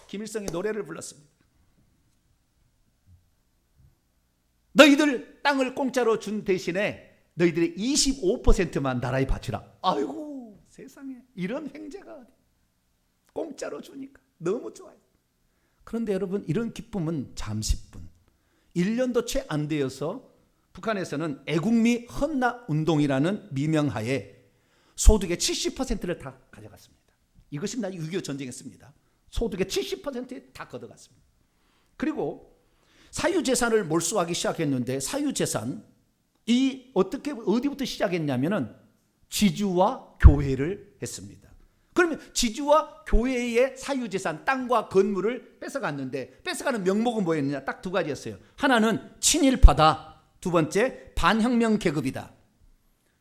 김일성의 노래를 불렀습니다. 너희들 땅을 공짜로 준 대신에 너희들의 25%만 나라에 바치라. 아이고 세상에 이런 횡재가 어디. 공짜로 주니까 너무 좋아요. 그런데 여러분 이런 기쁨은 잠시뿐. 1년도 채 안 되어서 북한에서는 애국미 헌납운동이라는 미명하에 소득의 70%를 다 가져갔습니다. 이것이 6.25 전쟁했습니다. 소득의 70% 다 걷어갔습니다. 그리고 사유재산을 몰수하기 시작했는데 사유재산 어디부터 시작했냐면은 지주와 교회를 했습니다. 그러면 지주와 교회의 사유재산, 땅과 건물을 뺏어갔는데 뺏어가는 명목은 뭐였느냐? 딱 두 가지였어요. 하나는 친일파다. 두 번째 반혁명 계급이다.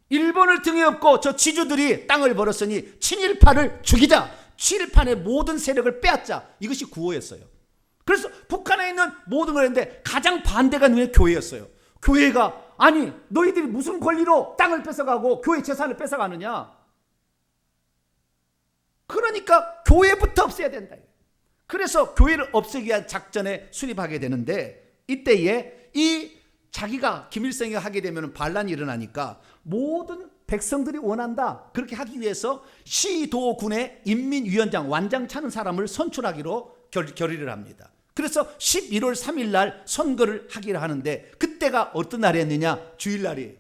일본을 등에 업고 저 지주들이 땅을 벌었으니 친일파를 죽이자. 친일파의 모든 세력을 빼앗자. 이것이 구호였어요. 그래서 북한에 있는 모든 걸 했는데 가장 반대가 누구냐? 교회였어요. 교회가 아니 너희들이 무슨 권리로 땅을 뺏어가고 교회 재산을 뺏어가느냐? 그러니까 교회부터 없애야 된다. 그래서 교회를 없애기 위한 작전에 수립하게 되는데 이때에 자기가 김일성이 하게 되면 반란이 일어나니까 모든 백성들이 원한다. 그렇게 하기 위해서 시도군의 인민위원장 완장 차는 사람을 선출하기로 결의를 합니다. 그래서 11월 3일 날 선거를 하기로 하는데 그때가 어떤 날이었느냐? 주일날이에요.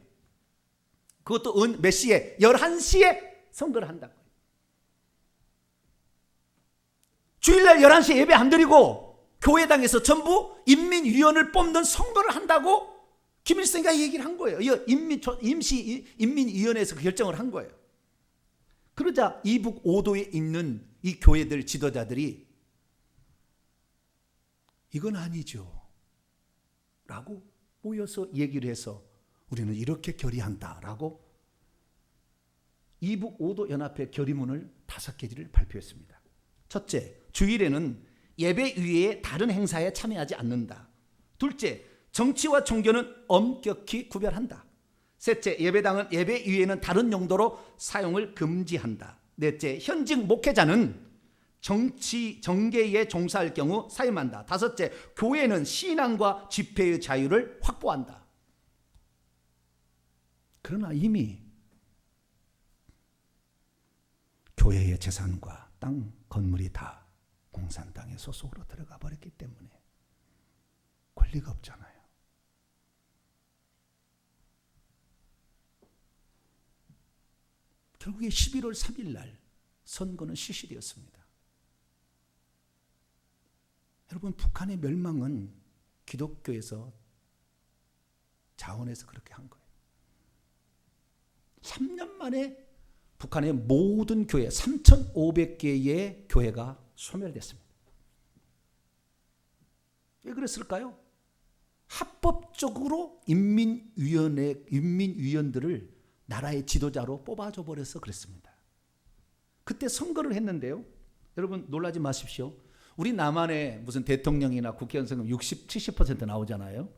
그것도 몇 시에? 11시에 선거를 한다고. 주일날 11시에 예배 안 드리고 교회당에서 전부 인민위원을 뽑는 선거를 한다고 김일성이가 얘기를 한 거예요. 임시 인민위원회에서 그 결정을 한 거예요. 그러자 이북 5도에 있는 이 교회들 지도자들이 이건 아니죠 라고 모여서 얘기를 해서 우리는 이렇게 결의한다 라고 이북 5도 연합회 결의문을 5가지를 발표했습니다. 첫째, 주일에는 예배 이외에 다른 행사에 참여하지 않는다. 둘째, 정치와 종교는 엄격히 구별한다. 셋째, 예배당은 예배 이외에는 다른 용도로 사용을 금지한다. 넷째, 현직 목회자는 정계에 종사할 경우 사임한다. 다섯째, 교회는 신앙과 집회의 자유를 확보한다. 그러나 이미 교회의 재산과 땅, 건물이 다 공산당의 소속으로 들어가 버렸기 때문에 권리가 없잖아요. 결국에 11월 3일 날 선거는 실시되었습니다. 여러분, 북한의 멸망은 기독교에서 자원해서 그렇게 한 거예요. 3년 만에 북한의 모든 교회 3,500개의 교회가 소멸됐습니다. 왜 그랬을까요? 합법적으로 인민위원들을 나라의 지도자로 뽑아줘 버려서 그랬습니다. 그때 선거를 했는데요. 여러분 놀라지 마십시오. 우리 남한에 무슨 대통령이나 국회의원 선거 60, 70% 나오잖아요.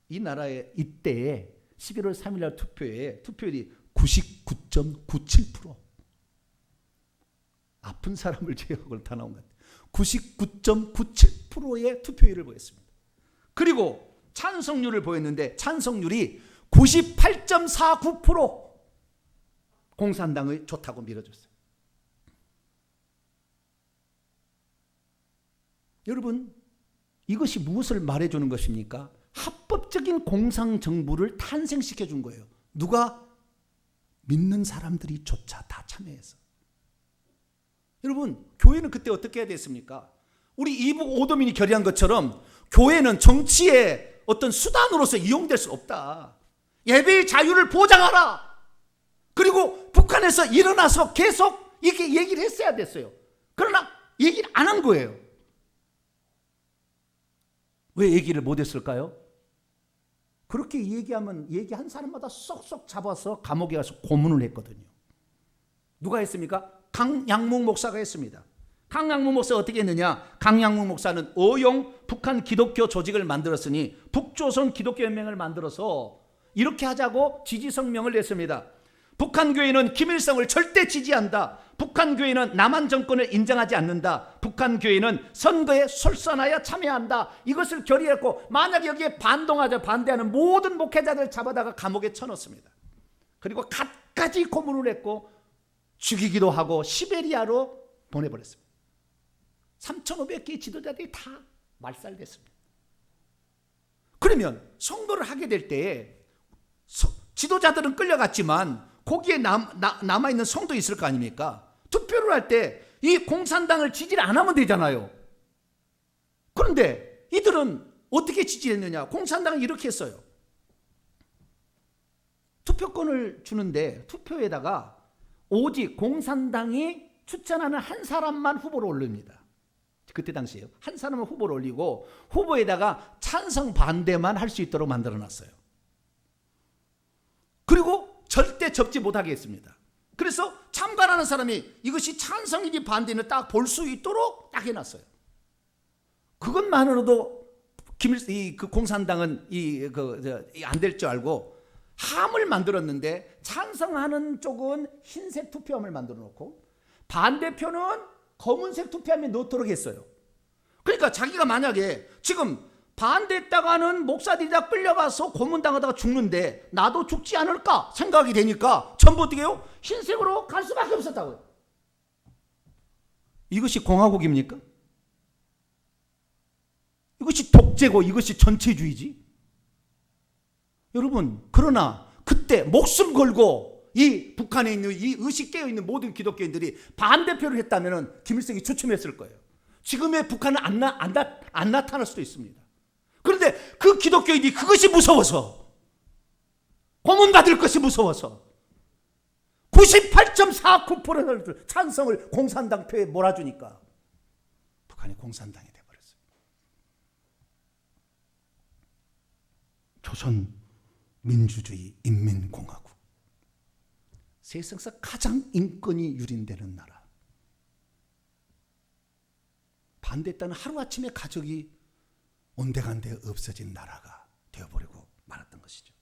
이 나라의 이때에 11월 3일 날 투표율이 99.97%. 아픈 사람을 제외하고 다 나온 것 같아요. 99.97%의 투표율을 보였습니다. 그리고 찬성률을 보였는데 찬성률이 98.49% 공산당의 좋다고 밀어줬어요. 여러분, 이것이 무엇을 말해주는 것입니까? 합법적인 공산정부를 탄생시켜준 거예요. 누가? 믿는 사람들이 조차 다 참여해서. 여러분, 교회는 그때 어떻게 해야 됐습니까? 우리 이북 오도민이 결의한 것처럼 교회는 정치의 어떤 수단으로서 이용될 수 없다. 예배의 자유를 보장하라. 그리고 북한에서 일어나서 계속 이렇게 얘기를 했어야 됐어요. 그러나 얘기를 안 한 거예요. 왜 얘기를 못 했을까요? 그렇게 얘기하면 얘기한 사람마다 쏙쏙 잡아서 감옥에 가서 고문을 했거든요. 누가 했습니까? 강양묵 목사가 했습니다. 강양묵 목사가 어떻게 했느냐? 강양묵 목사는 어용 북한 기독교 조직을 만들었으니 북조선 기독교연맹을 만들어서 이렇게 하자고 지지성명을 냈습니다. 북한 교회는 김일성을 절대 지지한다. 북한 교회는 남한 정권을 인정하지 않는다. 북한 교회는 선거에 솔선하여 참여한다. 이것을 결의했고, 만약 여기에 반대하는 모든 목회자들을 잡아다가 감옥에 쳐넣습니다. 그리고 갖가지 고문을 했고 죽이기도 하고 시베리아로 보내버렸습니다. 3,500개의 지도자들이 다 말살됐습니다. 그러면 선거를 하게 될 때에 지도자들은 끌려갔지만 거기에 남아있는 성도 있을 거 아닙니까? 투표를 할 때 이 공산당을 지지를 안 하면 되잖아요. 그런데 이들은 어떻게 지지했느냐? 공산당은 이렇게 했어요. 투표권을 주는데 투표에다가 오직 공산당이 추천하는 한 사람만 후보로 올립니다. 그때 당시에요. 한 사람은 후보를 올리고 후보에다가 찬성 반대만 할 수 있도록 만들어놨어요. 그리고 절대 접지 못하게 했습니다. 그래서 참관하는 사람이 이것이 찬성인지 반대인지 딱 볼 수 있도록 딱 해놨어요. 그것만으로도 그 공산당은 안 될 줄 알고 함을 만들었는데, 찬성하는 쪽은 흰색 투표함을 만들어 놓고 반대표는 검은색 투표함에 넣도록 했어요. 그러니까 자기가 만약에 지금 반대했다가 하는 목사들이 다 끌려가서 고문당하다가 죽는데 나도 죽지 않을까 생각이 되니까 전부 어떻게 해요? 흰색으로 갈 수밖에 없었다고요. 이것이 공화국입니까? 이것이 독재고 이것이 전체주의지. 여러분, 그러나 그때 목숨 걸고 이 북한에 있는 이 의식 깨어있는 모든 기독교인들이 반대표를 했다면 김일성이 추춤했을 거예요. 지금의 북한은 안 나타날 수도 있습니다. 그런데 그 기독교인이 그것이 무서워서, 고문받을 것이 무서워서 98.49%를 찬성을 공산당 표에 몰아주니까 북한이 공산당이 돼버렸어요. 조선민주주의 인민공화국, 세상에서 가장 인권이 유린되는 나라. 반대했다는 하루아침에 가족이 온데간데 없어진 나라가 되어버리고 말았던 것이죠.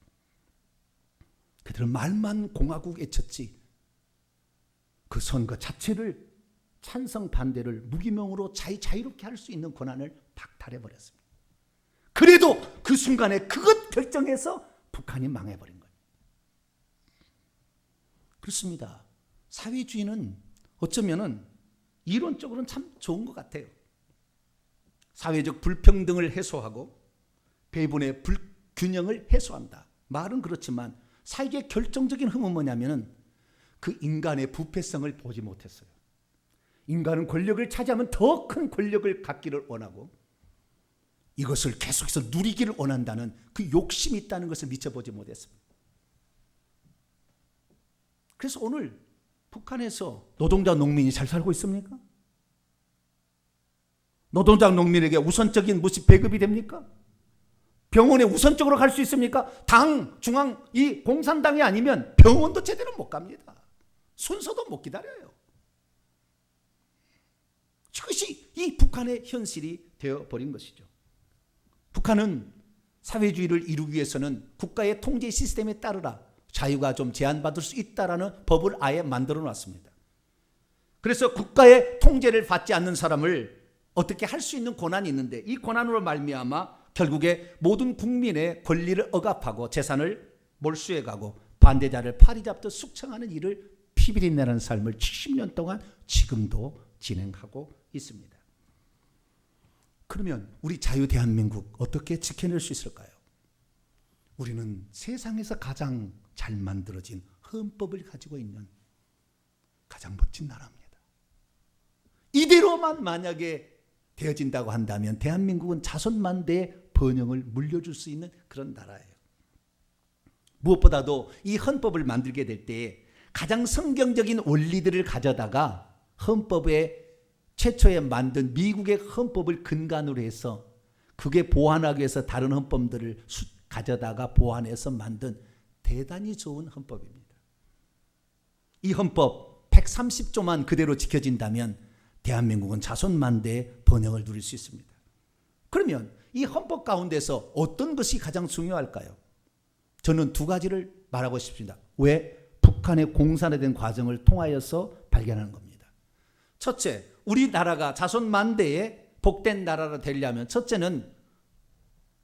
그들은 말만 공화국 외쳤지 그 선거 자체를, 찬성 반대를 무기명으로 자유롭게 할 수 있는 권한을 박탈해버렸습니다. 그래도 그 순간에 그것 결정해서 북한이 망해버린 거예요. 그렇습니다. 사회주의는 어쩌면은 이론적으로는 참 좋은 것 같아요. 사회적 불평등을 해소하고 배분의 불균형을 해소한다. 말은 그렇지만 사회의 결정적인 흠은 뭐냐면은 그 인간의 부패성을 보지 못했어요. 인간은 권력을 차지하면 더 큰 권력을 갖기를 원하고 이것을 계속해서 누리기를 원한다는 그 욕심이 있다는 것을 미처 보지 못했습니다. 그래서 오늘 북한에서 노동자 농민이 잘 살고 있습니까? 노동자 농민에게 우선적인 무슨 배급이 됩니까? 병원에 우선적으로 갈 수 있습니까? 당, 중앙, 이 공산당이 아니면 병원도 제대로 못 갑니다. 순서도 못 기다려요. 그것이 이 북한의 현실이 되어버린 것이죠. 북한은 사회주의를 이루기 위해서는 국가의 통제 시스템에 따르라, 자유가 좀 제한받을 수 있다라는 법을 아예 만들어 놨습니다. 그래서 국가의 통제를 받지 않는 사람을 어떻게 할 수 있는 권한이 있는데, 이 권한으로 말미암아 결국에 모든 국민의 권리를 억압하고 재산을 몰수해가고 반대자를 파리 잡듯 숙청하는 일을 피비린내라는 삶을 70년 동안 지금도 진행하고 있습니다. 그러면 우리 자유 대한민국 어떻게 지켜낼 수 있을까요? 우리는 세상에서 가장 잘 만들어진 헌법을 가지고 있는 가장 멋진 나라입니다. 이로만 만약에 되어진다고 한다면 대한민국은 자손만대의 번영을 물려줄 수 있는 그런 나라예요. 무엇보다도 이 헌법을 만들게 될 때 가장 성경적인 원리들을 가져다가 헌법에 최초에 만든 미국의 헌법을 근간으로 해서 그게 보완하기 위해서 다른 헌법들을 가져다가 보완해서 만든 대단히 좋은 헌법입니다. 이 헌법 130조만 그대로 지켜진다면 대한민국은 자손만대의 번영을 누릴 수 있습니다. 그러면 이 헌법 가운데서 어떤 것이 가장 중요할까요? 저는 두 가지를 말하고 싶습니다. 왜? 북한의 공산화된 과정을 통하여서 발견하는 겁니다. 첫째, 우리나라가 자손만대의 복된 나라가 되려면 첫째는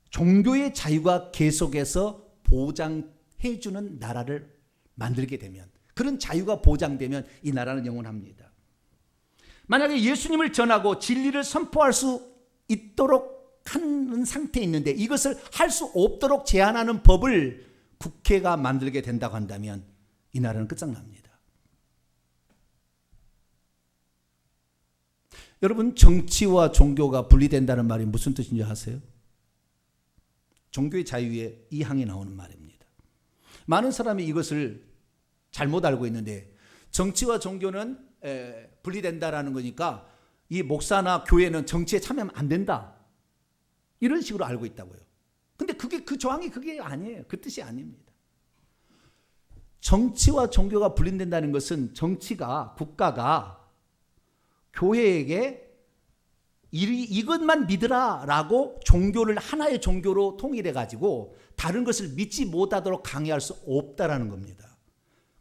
종교의 자유가 계속해서 보장해 주는 나라를 만들게 되면, 그런 자유가 보장되면 이 나라는 영원합니다. 만약에 예수님을 전하고 진리를 선포할 수 있도록 하는 상태에 있는데 이것을 할 수 없도록 제한하는 법을 국회가 만들게 된다고 한다면 이 나라는 끝장납니다. 여러분, 정치와 종교가 분리된다는 말이 무슨 뜻인지 아세요? 종교의 자유에 이 항에 나오는 말입니다. 많은 사람이 이것을 잘못 알고 있는데 정치와 종교는 분리된다라는 거니까 이 목사나 교회는 정치에 참여하면 안 된다, 이런 식으로 알고 있다고요. 근데 그 조항이 그게 아니에요. 그 뜻이 아닙니다. 정치와 종교가 분리된다는 것은 정치가, 국가가 교회에게 이것만 믿으라라고 종교를 하나의 종교로 통일해 가지고 다른 것을 믿지 못하도록 강요할 수 없다라는 겁니다.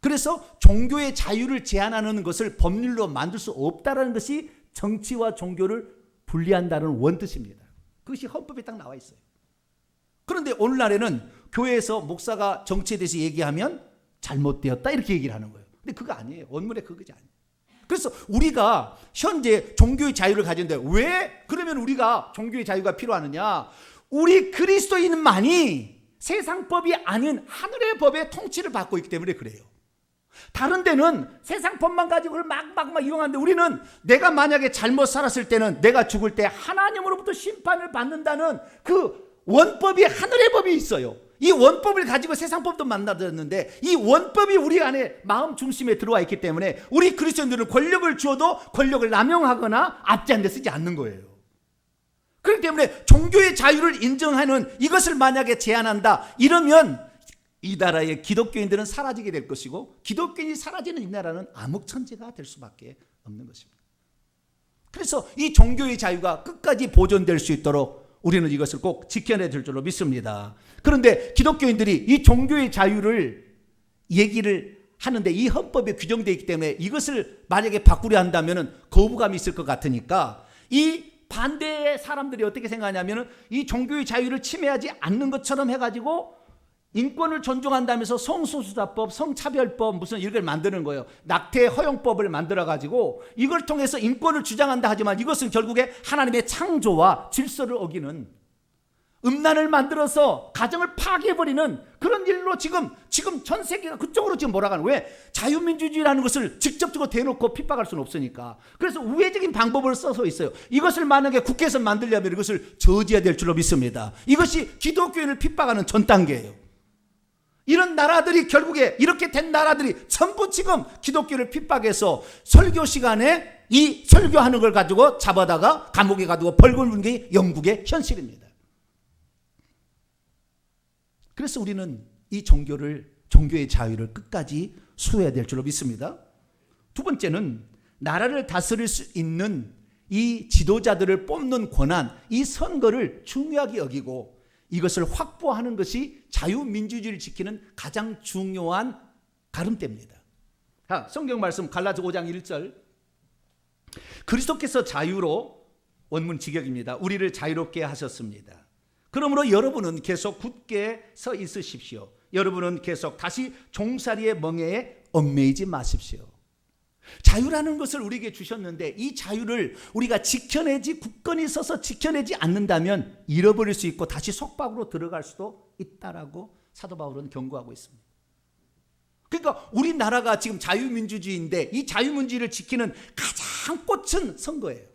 그래서 종교의 자유를 제한하는 것을 법률로 만들 수 없다라는 것이 정치와 종교를 분리한다는 원뜻입니다. 그것이 헌법에 딱 나와 있어요. 그런데 오늘날에는 교회에서 목사가 정치에 대해서 얘기하면 잘못되었다 이렇게 얘기를 하는 거예요. 근데 그거 아니에요. 원문에 그것이 아니에요. 그래서 우리가 현재 종교의 자유를 가졌는데 왜 그러면 우리가 종교의 자유가 필요하느냐? 우리 그리스도인만이 세상 법이 아닌 하늘의 법의 통치를 받고 있기 때문에 그래요. 다른 데는 세상 법만 가지고 막 이용하는데 우리는 내가 만약에 잘못 살았을 때는 내가 죽을 때 하나님으로부터 심판을 받는다는 그 원법이, 하늘의 법이 있어요. 이 원법을 가지고 세상 법도 만들었는데 이 원법이 우리 안에 마음 중심에 들어와 있기 때문에 우리 그리스도인들은 권력을 주어도 권력을 남용하거나 압제하는 데 쓰지 않는 거예요. 그렇기 때문에 종교의 자유를 인정하는 이것을 만약에 제한한다 이러면 이 나라의 기독교인들은 사라지게 될 것이고 기독교인이 사라지는 이 나라는 암흑천지가 될 수밖에 없는 것입니다. 그래서 이 종교의 자유가 끝까지 보존될 수 있도록 우리는 이것을 꼭 지켜내야 될 줄로 믿습니다. 그런데 기독교인들이 이 종교의 자유를 얘기를 하는데 이 헌법에 규정되어 있기 때문에 이것을 만약에 바꾸려 한다면 거부감이 있을 것 같으니까 이 반대의 사람들이 어떻게 생각하냐면 이 종교의 자유를 침해하지 않는 것처럼 해가지고 인권을 존중한다면서 성소수자법, 성차별법 무슨 이런 걸 만드는 거예요. 낙태 허용법을 만들어가지고 이걸 통해서 인권을 주장한다 하지만 이것은 결국에 하나님의 창조와 질서를 어기는 음란을 만들어서 가정을 파괴해버리는 그런 일로 지금 전 세계가 그쪽으로 지금 몰아가는. 왜? 자유민주주의라는 것을 직접적으로 대놓고 핍박할 수는 없으니까. 그래서 우회적인 방법을 써서 있어요. 이것을 만약에 국회에서 만들려면 이것을 저지해야 될 줄로 믿습니다. 이것이 기독교인을 핍박하는 전 단계예요. 이런 나라들이 결국에 이렇게 된 나라들이 전부 지금 기독교를 핍박해서 설교 시간에 이 설교하는 걸 가지고 잡아다가 감옥에 가두고 벌금 물는 게 영국의 현실입니다. 그래서 우리는 이 종교의 자유를 끝까지 수호해야 될 줄로 믿습니다. 두 번째는 나라를 다스릴 수 있는 이 지도자들을 뽑는 권한, 이 선거를 중요하게 여기고 이것을 확보하는 것이 자유민주주의를 지키는 가장 중요한 가름대입니다. 성경 말씀 갈라디아 5장 1절, 그리스도께서 자유로, 원문 직역입니다. 우리를 자유롭게 하셨습니다. 그러므로 여러분은 계속 굳게 서 있으십시오. 여러분은 계속 다시 종살이의 멍에에 얽매이지 마십시오. 자유라는 것을 우리에게 주셨는데 이 자유를 우리가 지켜내지, 굳건히 서서 지켜내지 않는다면 잃어버릴 수 있고 다시 속박으로 들어갈 수도 있다라고 사도 바울은 경고하고 있습니다. 그러니까 우리나라가 지금 자유민주주의인데 이 자유민주주의를 지키는 가장 꽃은 선거예요.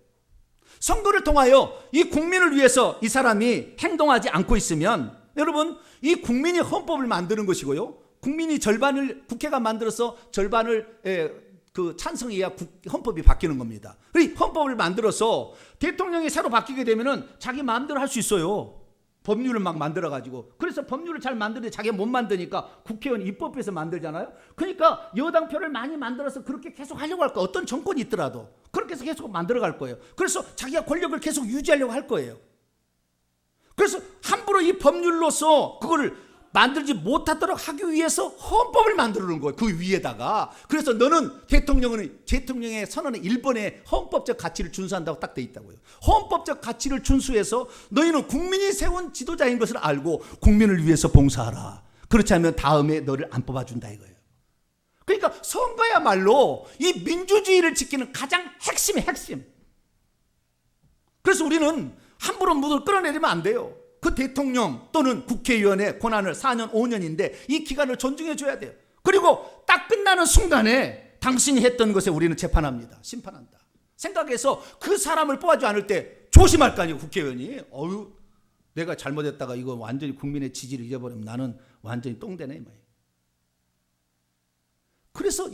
선거를 통하여 이 국민을 위해서 이 사람이 행동하지 않고 있으면 여러분, 이 국민이 헌법을 만드는 것이고요, 국민이 절반을 국회가 만들어서 절반을 찬성해야 헌법이 바뀌는 겁니다. 이 헌법을 만들어서 대통령이 새로 바뀌게 되면은 자기 마음대로 할 수 있어요. 법률을 막 만들어가지고. 그래서 법률을 잘 만드는데 자기가 못 만드니까 국회의원 입법해서 만들잖아요. 그러니까 여당표를 많이 만들어서 그렇게 계속 하려고 할 거예요. 어떤 정권이 있더라도 그렇게 해서 계속 만들어갈 거예요. 그래서 자기가 권력을 계속 유지하려고 할 거예요. 그래서 함부로 이 법률로서 그거를 만들지 못하도록 하기 위해서 헌법을 만들어 놓은 거예요. 그 위에다가. 그래서 너는 대통령의 선언은 1번에 헌법적 가치를 준수한다고 딱 돼 있다고요. 헌법적 가치를 준수해서 너희는 국민이 세운 지도자인 것을 알고 국민을 위해서 봉사하라. 그렇지 않으면 다음에 너를 안 뽑아준다 이거예요. 그러니까 선거야말로 이 민주주의를 지키는 가장 핵심의 핵심. 그래서 우리는 함부로 묻을 끌어내리면 안 돼요. 그 대통령 또는 국회의원의 권한을 4년, 5년인데 이 기간을 존중해 줘야 돼요. 그리고 딱 끝나는 순간에 당신이 했던 것에 우리는 재판합니다. 심판한다. 생각해서 그 사람을 뽑아주지 않을 때 조심할 거 아니에요, 국회의원이. 내가 잘못했다가 이거 완전히 국민의 지지를 잃어버리면 나는 완전히 똥되네 이 말이에요. 그래서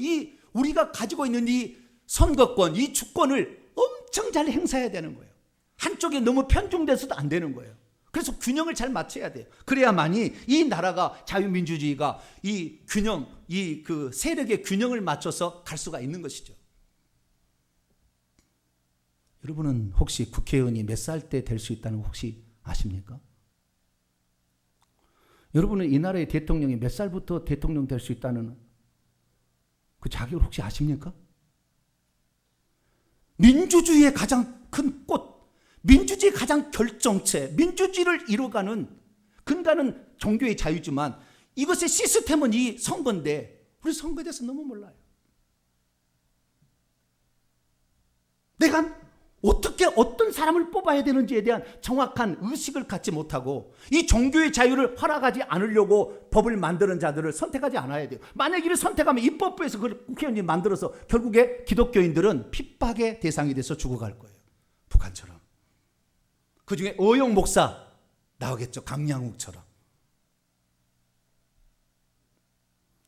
우리가 가지고 있는 이 선거권, 이 주권을 엄청 잘 행사해야 되는 거예요. 한쪽에 너무 편중돼서도 안 되는 거예요. 그래서 균형을 잘 맞춰야 돼요. 그래야만이 이 나라가 자유민주주의가 이 균형, 그 세력의 균형을 맞춰서 갈 수가 있는 것이죠. 여러분은 혹시 국회의원이 몇 살 때 될 수 있다는 거 혹시 아십니까? 여러분은 이 나라의 대통령이 몇 살부터 대통령 될 수 있다는 그 자격을 혹시 아십니까? 민주주의의 가장 큰 꽃, 민주주의의 가장 결정체, 민주주의를 이뤄가는 근간은 종교의 자유지만 이것의 시스템은 이 선거인데 우리 선거에 대해서 너무 몰라요. 내가 어떻게 어떤 사람을 뽑아야 되는지에 대한 정확한 의식을 갖지 못하고 이 종교의 자유를 허락하지 않으려고 법을 만드는 자들을 선택하지 않아야 돼요. 만약 이를 선택하면 입법부에서 그 국회의원이 만들어서 결국에 기독교인들은 핍박의 대상이 돼서 죽어갈 거예요. 북한처럼. 그중에 어용 목사 나오겠죠. 강양욱처럼.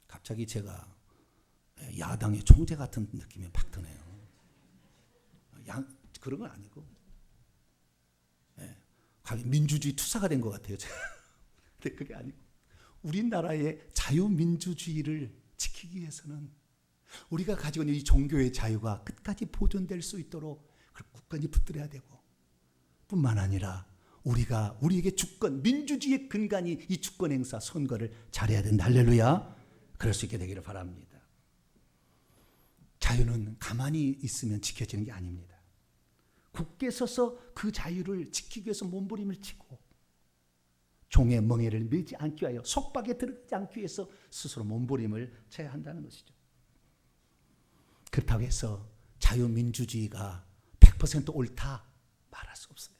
갑자기 제가 야당의 총재 같은 느낌이 팍 드네요. 그런 건 아니고 민주주의 투사가 된 것 같아요. 근데 그게 아니고 우리나라의 자유민주주의를 지키기 위해서는 우리가 가지고 있는 이 종교의 자유가 끝까지 보존될 수 있도록 굳건히 붙들어야 되고 뿐만 아니라 우리에게 주권, 민주주의의 근간이 이 주권 행사 선거를 잘해야 된다. 할렐루야. 그럴 수 있게 되기를 바랍니다. 자유는 가만히 있으면 지켜지는 게 아닙니다. 굳게 서서 그 자유를 지키기 위해서 몸부림을 치고 종의 멍에를 매지 않기 위하여 속박에 들어가지 않기 위해서 스스로 몸부림을 쳐야 한다는 것이죠. 그렇다고 해서 자유민주주의가 100% 옳다 말할 수 없어요.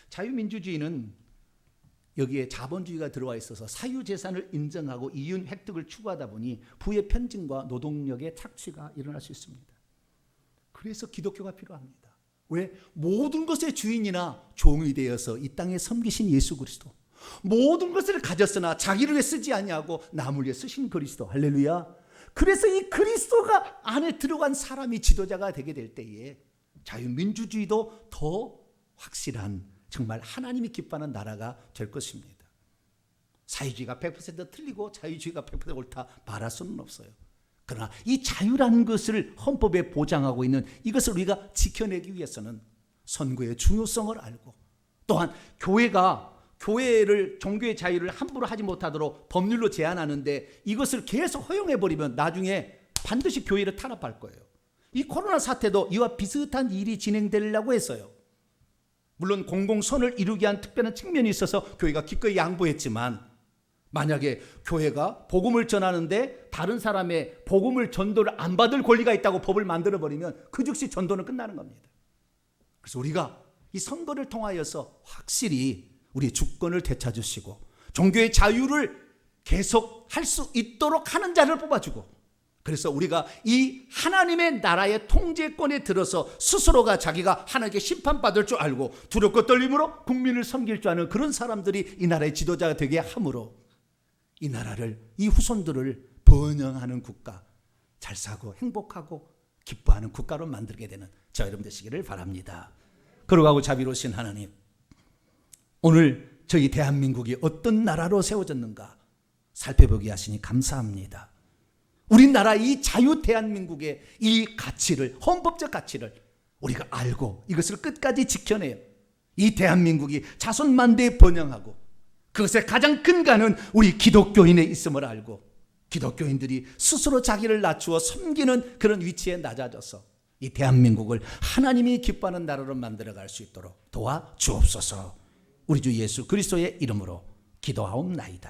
자유민주주의는 여기에 자본주의가 들어와 있어서 사유재산을 인정하고 이윤 획득을 추구하다 보니 부의 편증과 노동력의 착취가 일어날 수 있습니다. 그래서 기독교가 필요합니다. 왜? 모든 것의 주인이나 종이 되어서 이 땅에 섬기신 예수 그리스도, 모든 것을 가졌으나 자기를 위해 쓰지 아니하고 남을 위해 쓰신 그리스도. 할렐루야. 그래서 이 그리스도가 안에 들어간 사람이 지도자가 되게 될 때에 자유민주주의도 더 확실한 정말 하나님이 기뻐하는 나라가 될 것입니다. 사유주의가 100% 틀리고 자유주의가 100% 옳다 말할 수는 없어요. 그러나 이 자유라는 것을 헌법에 보장하고 있는 이것을 우리가 지켜내기 위해서는 선거의 중요성을 알고 또한 교회를 종교의 자유를 함부로 하지 못하도록 법률로 제한하는데 이것을 계속 허용해버리면 나중에 반드시 교회를 탄압할 거예요. 이 코로나 사태도 이와 비슷한 일이 진행되려고 했어요. 물론 공공선을 이루기 위한 특별한 측면이 있어서 교회가 기꺼이 양보했지만 만약에 교회가 복음을 전하는데 다른 사람의 복음을 전도를 안 받을 권리가 있다고 법을 만들어버리면 그 즉시 전도는 끝나는 겁니다. 그래서 우리가 이 선거를 통하여서 확실히 우리의 주권을 되찾으시고 종교의 자유를 계속 할 수 있도록 하는 자를 뽑아주고 그래서 우리가 이 하나님의 나라의 통제권에 들어서 스스로가 자기가 하나님께 심판받을 줄 알고 두렵고 떨림으로 국민을 섬길 줄 아는 그런 사람들이 이 나라의 지도자가 되게 함으로 이 나라를, 이 후손들을 번영하는 국가, 잘 사고 행복하고 기뻐하는 국가로 만들게 되는 저와 여러분 되시기를 바랍니다. 거룩하고 자비로우신 하나님, 오늘 저희 대한민국이 어떤 나라로 세워졌는가 살펴보게 하시니 감사합니다. 우리나라 이 자유 대한민국의 이 가치를, 헌법적 가치를 우리가 알고 이것을 끝까지 지켜내요. 이 대한민국이 자손만대에 번영하고 그것의 가장 근간은 우리 기독교인에 있음을 알고 기독교인들이 스스로 자기를 낮추어 섬기는 그런 위치에 낮아져서 이 대한민국을 하나님이 기뻐하는 나라로 만들어갈 수 있도록 도와주옵소서. 우리 주 예수 그리스도의 이름으로 기도하옵나이다.